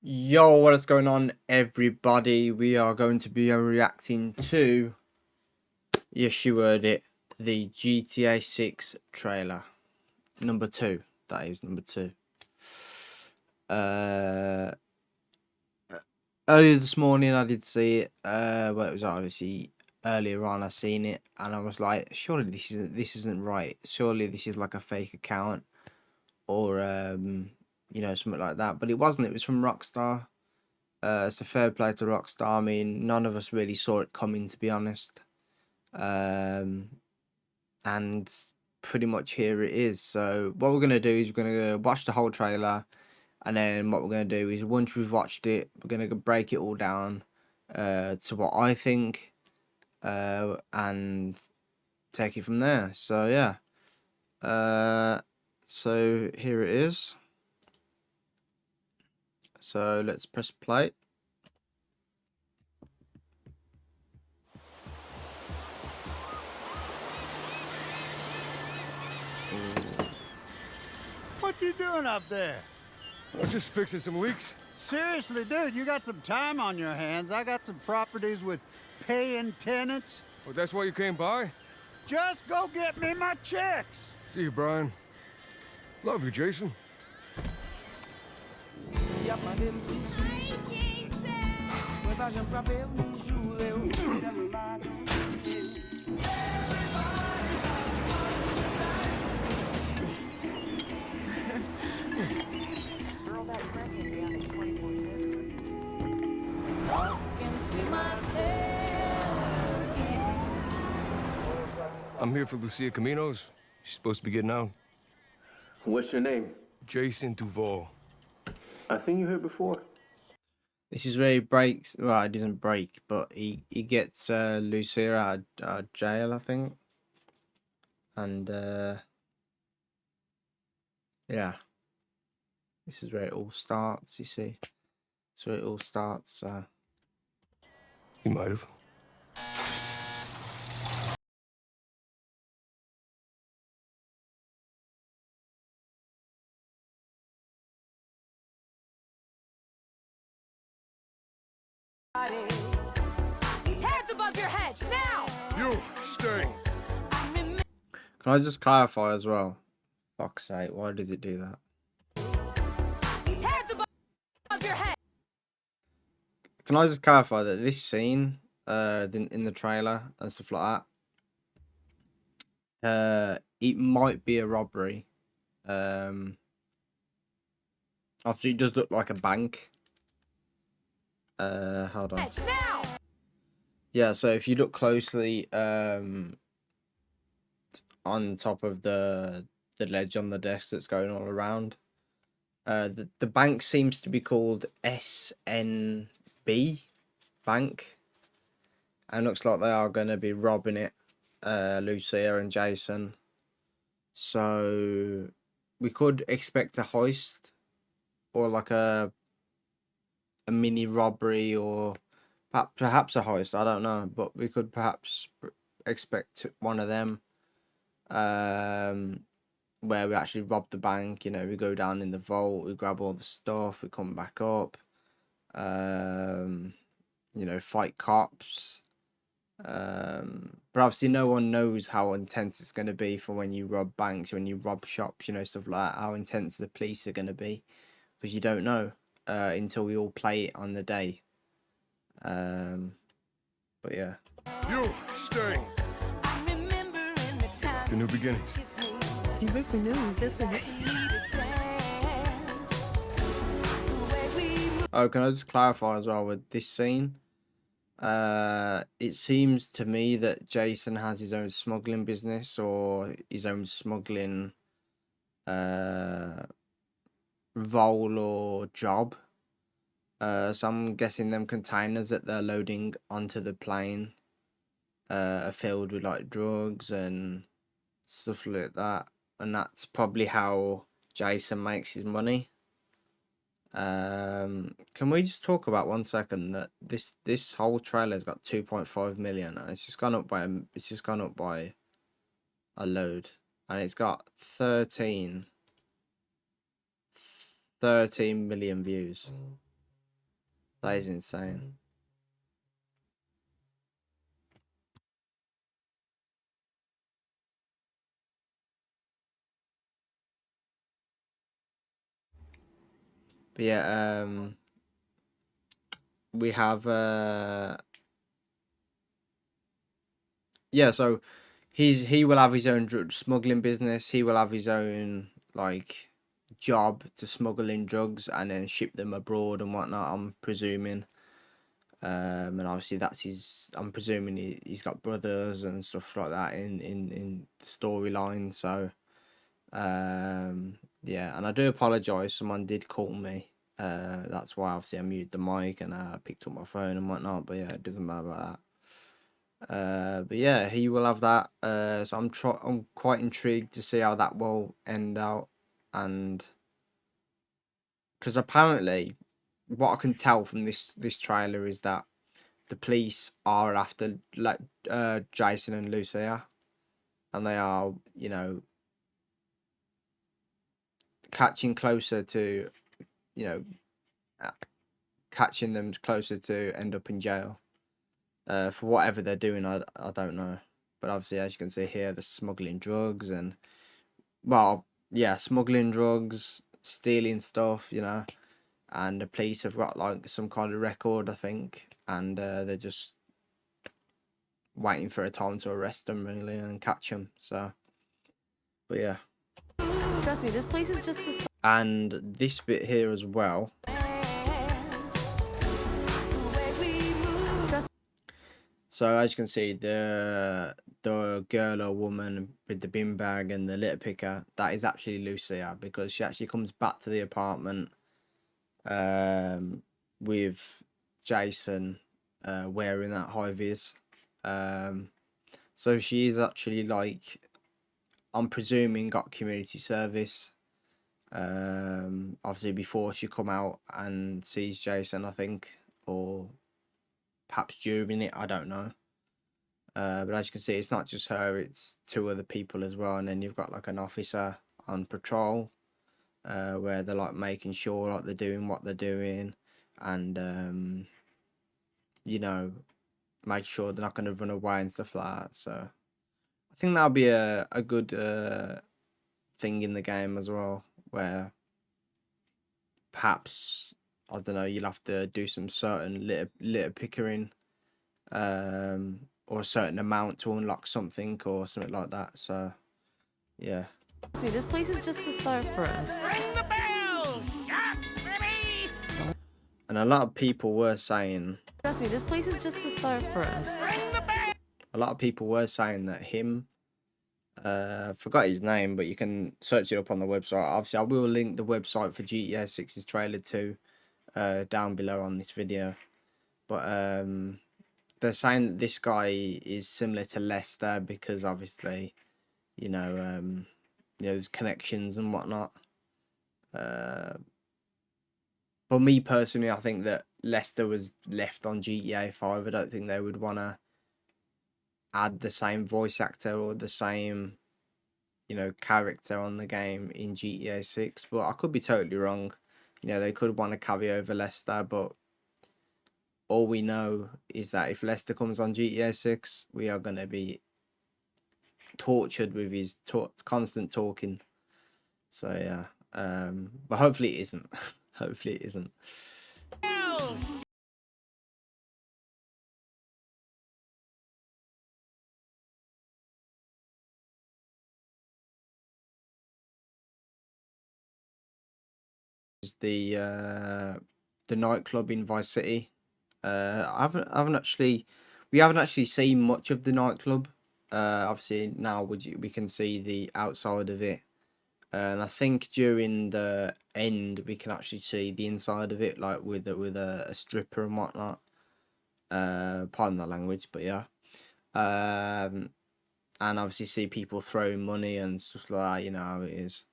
Yo, what is going on, everybody? We are going to be reacting to, yes, you heard it, the GTA 6 trailer. Number 2. That is number 2. Earlier this morning, I did see it. Well, it was obviously earlier on. I seen it, and I was like, surely this isn't right. Surely this is like a fake account, or you know, something like that. But it wasn't. It was from Rockstar. It's a fair play to Rockstar. I mean, none of us really saw it coming, to be honest. And pretty much here it is. So what we're going to do is we're going to watch the whole trailer. And then what we're going to do is once we've watched it, we're going to break it all down to what I think. And take it from there. So, yeah. So here it is. So let's press play. What you doing up there? I'm just fixing some leaks. Seriously, dude, you got some time on your hands. I got some properties with paying tenants. Well, that's why you came by? Just go get me my checks. See you, Brian. Love you, Jason. I'm here for Lucia Caminos. She's supposed to be getting out. What's your name? Jason Duval. I think you heard before. This is where he breaks. Well, he doesn't break, but he gets Lucia out of jail, I think. And yeah, this is where it all starts. You see, so it all starts. He might have. Hands above your head, now! You, stay. Can I just clarify as well? Fuck's sake, why did it do that? Hands above your head! Can I just clarify that this scene, in the trailer and stuff like that, it might be a robbery. After it does look like a bank. Hold on. Now! Yeah, so if you look closely, on top of the ledge on the desk that's going all around, the bank seems to be called SNB Bank, and looks like they are going to be robbing it, Lucia and Jason. So we could expect a heist, or like a mini robbery, or perhaps a heist. I don't know, but we could perhaps expect one of them, where we actually rob the bank. You know, we go down in the vault, we grab all the stuff, we come back up, you know, fight cops. But obviously no one knows how intense it's going to be for when you rob banks, when you rob shops, you know, stuff like that, how intense the police are going to be, because you don't know until we all play it on the day. But yeah. You, stay. The new beginnings. You break the news, that's the Oh, can I just clarify as well with this scene? It seems to me that Jason has his own smuggling business, or his own smuggling role or job. So I'm guessing them containers that they're loading onto the plane are filled with like drugs and stuff like that, and that's probably how Jason makes his money. Can we just talk about 1 second that this whole trailer's got 2.5 million, and it's just gone up by a load, and it's got 13 million views. That is insane. But yeah, we have yeah, so he will have his own drug smuggling business. He will have his own like job to smuggle in drugs and then ship them abroad and whatnot. I'm presuming, and obviously that's his. I'm presuming he's got brothers and stuff like that in the storyline. So, yeah, and I do apologize. Someone did call me. That's why obviously I muted the mic and I picked up my phone and whatnot. But yeah, it doesn't matter about that. But yeah, he will have that. So I'm quite intrigued to see how that will end out, and because apparently, what I can tell from this trailer is that the police are after like Jason and Lucia, and they are catching closer to you know uh, catching them closer to end up in jail. For whatever they're doing, I don't know, but obviously as you can see here, they're smuggling drugs and. Well, yeah, smuggling drugs, stealing stuff, and the police have got like some kind of record, I think, and they're just waiting for a time to arrest them really and catch them. So, but yeah, Trust me, this place is just the start. and this bit here as well. Trust So as you can see, the girl or woman with the bin bag and the litter picker, that is actually Lucia because she actually comes back to the apartment with Jason wearing that high vis. So she is actually like, I'm presuming, got community service. Obviously before she come out and sees Jason, I think, or perhaps during it, I don't know. But as you can see, it's not just her; it's two other people as well, and then you've got like an officer on patrol, where they're like making sure like they're doing what they're doing, and make sure they're not going to run away and stuff like that. So I think that'll be a good thing in the game as well, where perhaps I don't know, you'll have to do some certain litter pickering, or a certain amount to unlock something or something like that. So yeah. me, this place is just the start for us. And a lot of people were saying, Trust me, this place is just the start for us. a lot of people were saying that him, forgot his name, but you can search it up on the website. Obviously, I will link the website for GTA 6's trailer 2 down below on this video. But they're saying that this guy is similar to Lester because obviously, there's connections and whatnot. But me personally, I think that Lester was left on GTA 5. I don't think they would want to add the same voice actor or the same, character on the game in GTA 6. But I could be totally wrong. They could want to carry over Lester, but all we know is that if Lester comes on GTA 6, we are going to be tortured with his constant talking. So yeah, but hopefully it isn't. Hopefully it isn't. Is the nightclub in Vice City. We haven't actually seen much of the nightclub. Obviously now we can see the outside of it, and I think during the end we can actually see the inside of it, like with a stripper and whatnot. Pardon the language, but yeah. And obviously see people throwing money and stuff like that. You know how it is.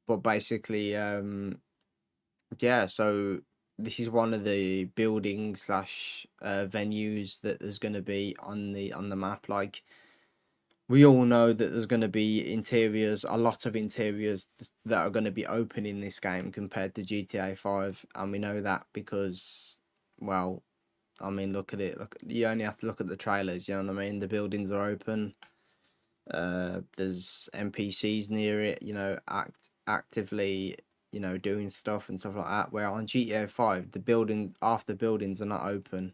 But basically, yeah. So this is one of the buildings slash venues that there's going to be on the map. Like we all know that there's going to be interiors, a lot of interiors that are going to be open in this game compared to GTA 5, and we know that because, well, I mean, look at it. Look, you only have to look at the trailers. You know what I mean? The buildings are open. There's NPCs near it. You know, actively, you know, doing stuff and stuff like that. Where on GTA 5, the buildings, half the buildings are not open,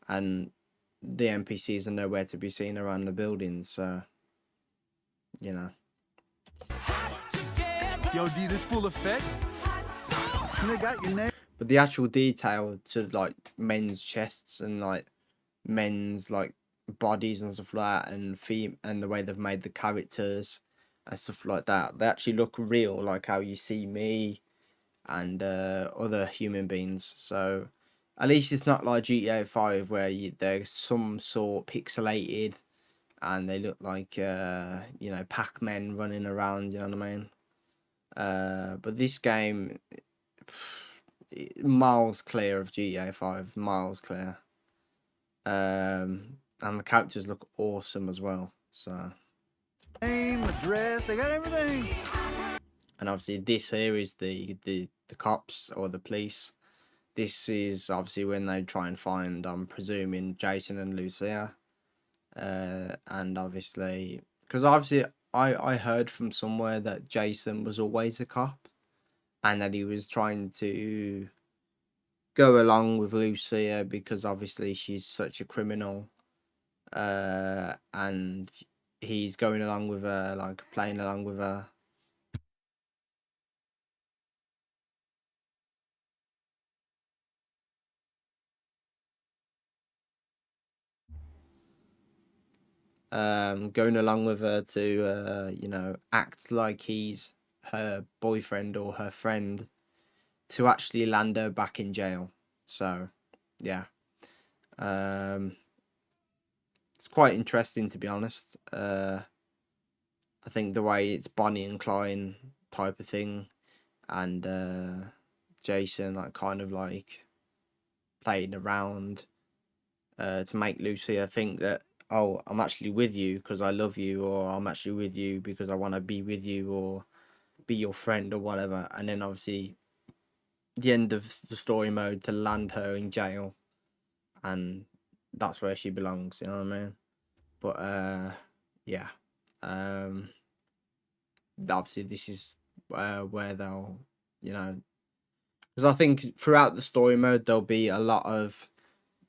and the NPCs are nowhere to be seen around the buildings. So, you know. Yo, D, this full effect? They got your name. But the actual detail to like men's chests and like men's like bodies and stuff like that, and the way they've made the characters and stuff like that, they actually look real, like how you see me and other human beings. So at least it's not like GTA 5 where they're some sort pixelated and they look like you know, Pac-Man running around. You know what I mean? But this game, miles clear of GTA 5, miles clear. And the characters look awesome as well. So, Name, address, they got everything. and obviously this here is the cops or the police. This is obviously when they try and find, I'm presuming, Jason and Lucia. And obviously, because obviously I heard from somewhere that Jason was always a cop, and that he was trying to go along with Lucia because obviously she's such a criminal, and he's going along with her, like playing along with her. Going along with her to you know, act like he's her boyfriend or her friend to actually land her back in jail. So yeah. It's quite interesting, to be honest. I think the way it's Bonnie and Clyde type of thing, and Jason like kind of like playing around to make Lucia think that, oh, I'm actually with you because I love you, or I'm actually with you because I want to be with you or be your friend or whatever. And then obviously the end of the story mode to land her in jail, and that's where she belongs. You know what I mean? But yeah. Obviously this is where they'll, you know, because I think throughout the story mode there'll be a lot of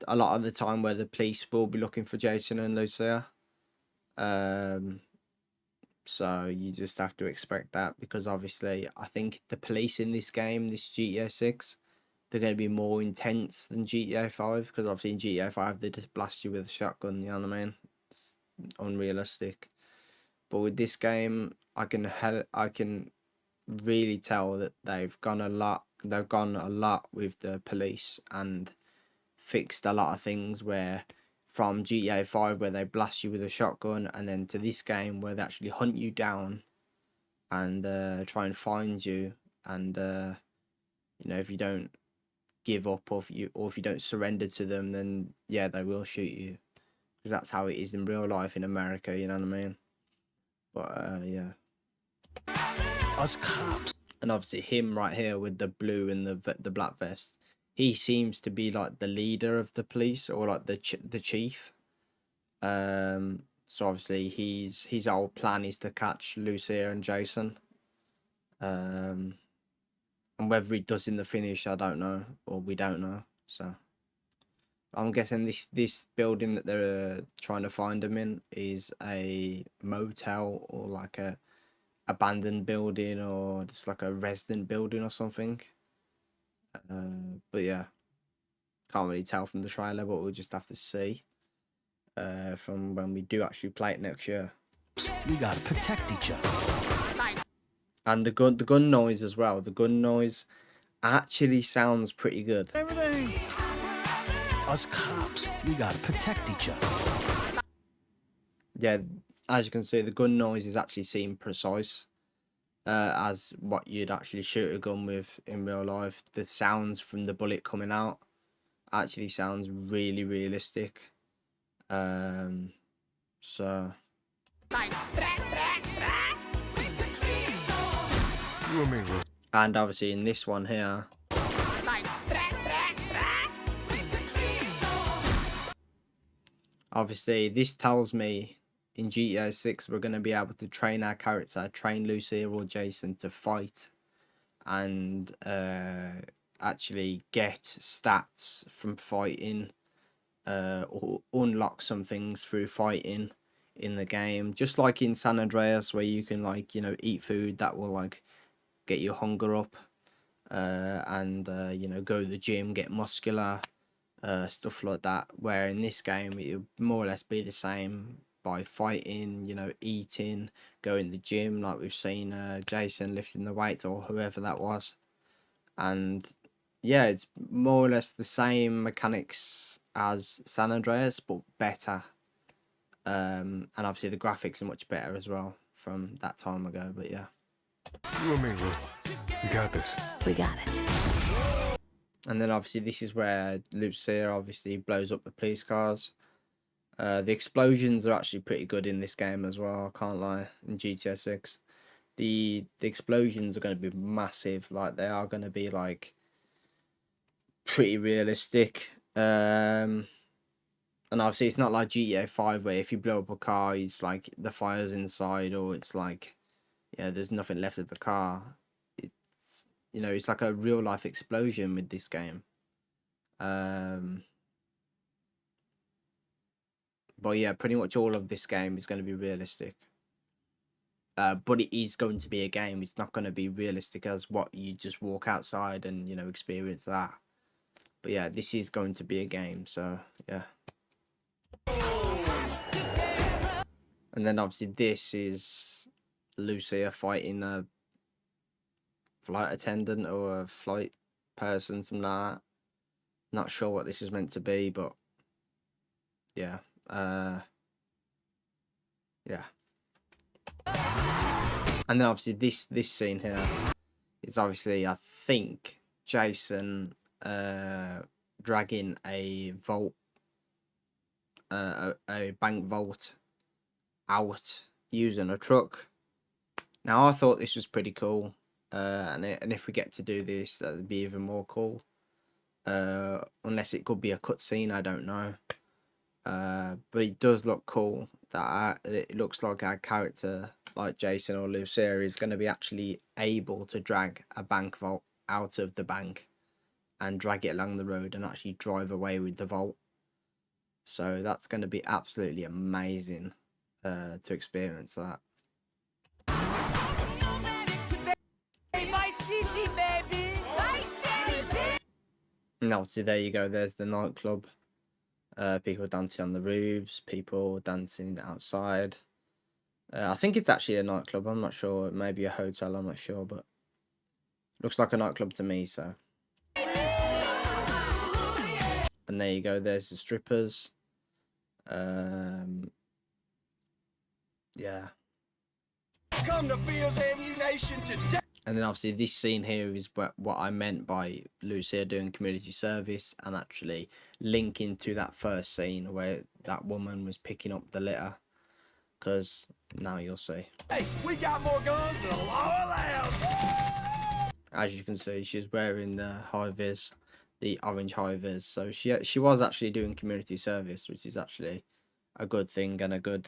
the time where the police will be looking for Jason and Lucia. So you just have to expect that, because obviously I think the police in this game, this GTA 6, they're going to be more intense than GTA 5, because obviously in GTA 5 they just blast you with a shotgun. You know what I mean? It's unrealistic. But with this game, I can really tell that they've gone a lot. They've gone a lot with the police and fixed a lot of things. Where from GTA 5 where they blast you with a shotgun, and then to this game where they actually hunt you down and try and find you, and you know, if you don't give up, or if you don't surrender to them, then yeah, they will shoot you, because that's how it is in real life in America. You know what I mean? But yeah. Us cops. And obviously him right here with the blue and the black vest, he seems to be like the leader of the police, or like the chief. So obviously his whole plan is to catch Lucia and Jason. And whether he does in the finish, I don't know, or we don't know. So I'm guessing this building that they're trying to find him in is a motel, or like a abandoned building, or just like a resident building or something. But yeah, can't really tell from the trailer, but we'll just have to see from when we do actually play it next year. We gotta protect each other. And the gun noise as well. The gun noise actually sounds pretty good. Everything. Us cops, we gotta protect each other. Yeah, as you can see, the gun noise is actually seem precise. As what you'd actually shoot a gun with in real life. The sounds from the bullet coming out actually sounds really realistic. So You and me, bro. And obviously in this one here, obviously this tells me in GTA 6 we're going to be able to train our character, train Lucia or Jason to fight and actually get stats from fighting, or unlock some things through fighting in the game, just like in San Andreas, where you can, like, you know, eat food that will like get your hunger up, and you know, go to the gym, get muscular, stuff like that. Where in this game it will more or less be the same by fighting, you know, eating, going to the gym, like we've seen Jason lifting the weights or whoever that was. And yeah, it's more or less the same mechanics as San Andreas, but better. And obviously the graphics are much better as well from that time ago. But yeah, You and me, bro. We got this. We got it. and then obviously this is where Lucia obviously blows up the police cars. The explosions are actually pretty good in this game as well, I can't lie. In GTA 6, the explosions are going to be massive. Like, they are going to be like pretty realistic. And obviously it's not like GTA 5 where if you blow up a car, it's like the fire's inside, or it's like, yeah, there's nothing left of the car. It's, you know, it's like a real life explosion with this game. But yeah, pretty much all of this game is going to be realistic. But it is going to be a game. It's not going to be realistic as what you just walk outside and, you know, experience that. But yeah, this is going to be a game, so yeah. And then obviously this is Lucia fighting a flight attendant or a flight person, something like that. Not sure what this is meant to be, but yeah. Yeah. And then obviously this scene here is obviously, I think, Jason dragging a vault, a bank vault out using a truck. Now I thought this was pretty cool, and if we get to do this, that would be even more cool. Unless it could be a cutscene, I don't know. But it does look cool. That it looks like our character, like Jason or Lucia, is going to be actually able to drag a bank vault out of the bank and drag it along the road and actually drive away with the vault. So that's going to be absolutely amazing to experience that. And obviously there you go, there's the nightclub. People dancing on the roofs, people dancing outside. I think it's actually a nightclub, I'm not sure. Maybe a hotel, I'm not sure, but looks like a nightclub to me, so. And there you go, there's the strippers. Yeah. Come to Fields Ammunition today. And then obviously this scene here is what I meant by Lucia doing community service, and actually linking to that first scene where that woman was picking up the litter. Because now you'll see. Hey, we got more guns than the law allows. As you can see, she's wearing the high vis, the orange high vis. So she was actually doing community service, which is actually a good thing and a good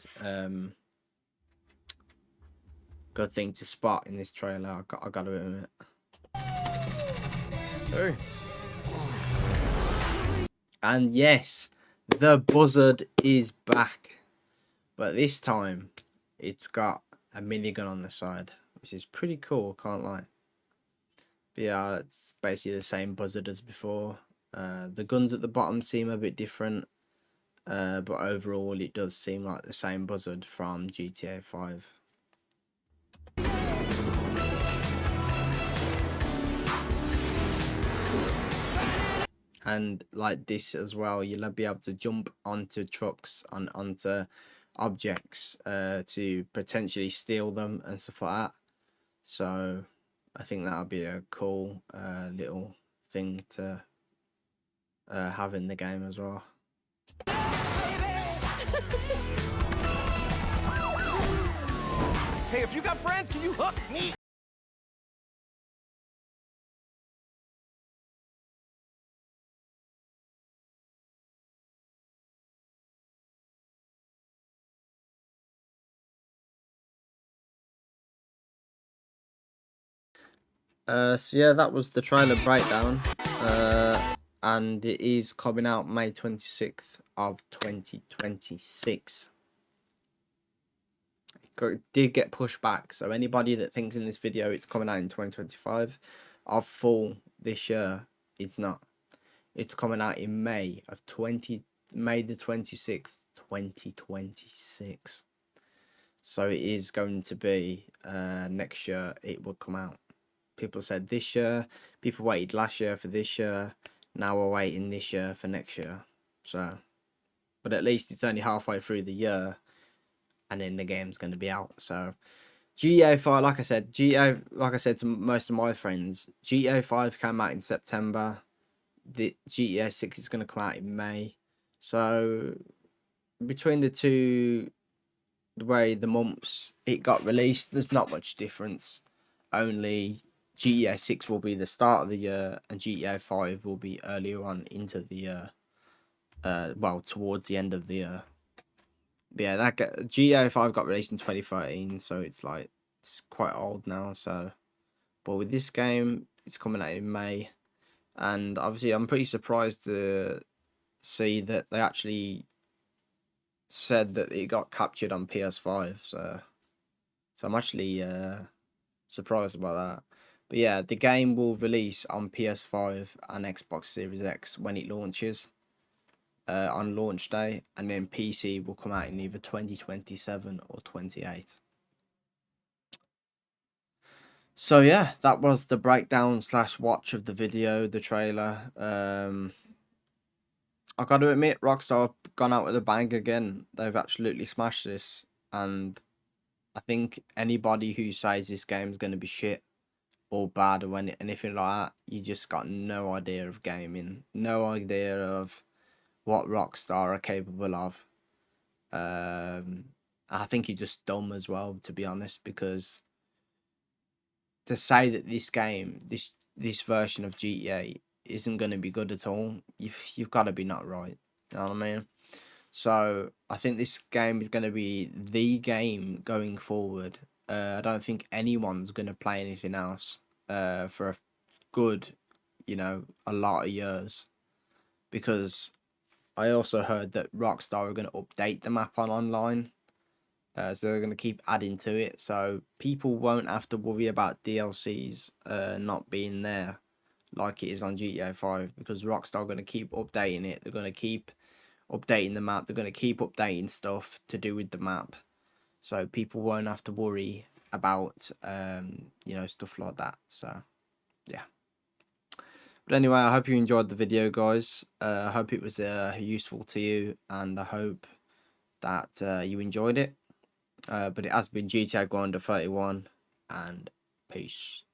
good thing to spot in this trailer. I gotta admit. Hey. And yes, the buzzard is back, but this time it's got a minigun on the side, which is pretty cool, can't lie. But yeah, it's basically the same buzzard as before. The guns at the bottom seem a bit different, but overall it does seem like the same buzzard from GTA 5. And like this as well, you'll be able to jump onto trucks and onto objects to potentially steal them and stuff like that. So I think that'll be a cool little thing to have in the game as well. Hey, if you got friends, can you hook me? So yeah, that was the trailer breakdown. And it is coming out May 26th of 2026. It did get pushed back, so anybody that thinks in this video it's coming out in 2025 of full this year, it's not. It's coming out in May the 26th, 2026. So it is going to be next year it will come out. People said this year, people waited last year for this year, now we're waiting this year for next year. So, but at least it's only halfway through the year and then the game's going to be out. So GTA 5, like I said to most of my friends, GTA 5 came out in September. The GTA 6 is going to come out in May. So between the two, the way the months it got released, there's not much difference. Only GTA 6 will be the start of the year and GTA 5 will be earlier on into the year. Well, towards the end of the year. But yeah, GTA 5 got released in 2013, so it's like it's quite old now. So, but with this game, it's coming out in May, and obviously I'm pretty surprised to see that they actually said that it got captured on PS5. So I'm actually surprised about that. But yeah, the game will release on PS5 and Xbox Series X when it launches on launch day, and then PC will come out in either 2027 or 28. So yeah, that was the breakdown / watch of the video, the trailer. I got to admit, Rockstar have gone out with a bang again. They've absolutely smashed this, and I think anybody who says this game's going to be shit or bad or anything like that, you just got no idea of gaming, no idea of what Rockstar are capable of. I think you're just dumb as well, to be honest, because to say that this game, this version of GTA isn't going to be good at all, you've got to be not right. You know what I mean? So I think this game is going to be the game going forward. I don't think anyone's going to play anything else for a good, a lot of years, because I also heard that Rockstar are going to update the map on online. So they're going to keep adding to it, so people won't have to worry about DLCs not being there like it is on GTA 5, because Rockstar are going to keep updating it. They're going to keep updating the map. They're going to keep updating stuff to do with the map, so people won't have to worry about stuff like that. So yeah. But anyway, I hope you enjoyed the video, guys. I hope it was useful to you, and I hope that you enjoyed it. But it has been GTA Grinder 31, and peace.